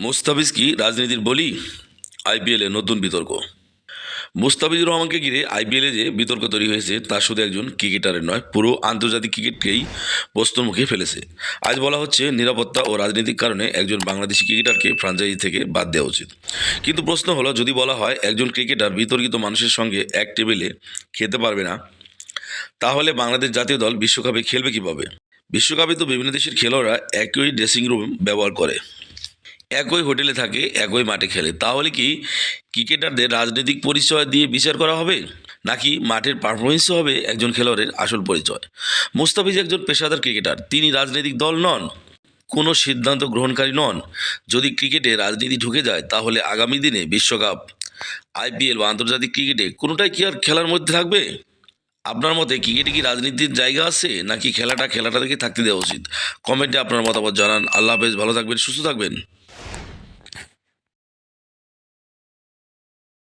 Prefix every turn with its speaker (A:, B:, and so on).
A: মুস্তাফিজ কি রাজনীতির বলি? আইপিএলে নতুন বিতর্ক। মুস্তাফিজুর রহমানকে ঘিরে আইপিএলে যে বিতর্ক তৈরি হয়েছে তা শুধু একজন ক্রিকেটারের নয়, পুরো আন্তর্জাতিক ক্রিকেটকেই প্রশ্নের মুখে ফেলেছে। আজ বলা হচ্ছে নিরাপত্তা ও রাজনৈতিক কারণে একজন বাংলাদেশি ক্রিকেটারকে ফ্র্যাঞ্চাইজি থেকে বাদ দেওয়া উচিত। কিন্তু প্রশ্ন হলো, যদি বলা হয় একজন ক্রিকেটার বিতর্কিত মানুষের সঙ্গে এক টেবিলে খেতে পারবে না, তাহলে বাংলাদেশ জাতীয় দল বিশ্বকাপে খেলবে কীভাবে? বিশ্বকাপে তো বিভিন্ন দেশের খেলোয়াড়রা একই ড্রেসিং রুম ব্যবহার করে, একই হোটেলে থাকে, একই মাঠে খেলে। তাহলে কি ক্রিকেটারদের রাজনৈতিক পরিচয় দিয়ে বিচার করা হবে, নাকি মাঠের পারফরমেন্স হবে একজন খেলোয়াড়ের আসল পরিচয়? মুস্তাফিজ একজন পেশাদার ক্রিকেটার, তিনি রাজনৈতিক দল নন, কোনো সিদ্ধান্ত গ্রহণকারী নন। যদি ক্রিকেটে রাজনীতি ঢুকে যায়, তাহলে আগামী দিনে বিশ্বকাপ, আইপিএল বা আন্তর্জাতিক ক্রিকেটে কোনোটাই কি আর খেলার মধ্যে থাকবে? আপনার মতে ক্রিকেটে কি রাজনীতির জায়গা আছে, নাকি খেলাটা থেকে থাকতে দেওয়া উচিত? কমেন্টে আপনার মতামত জানান। আল্লাহ হাফেজ, ভালো থাকবেন, সুস্থ থাকবেন।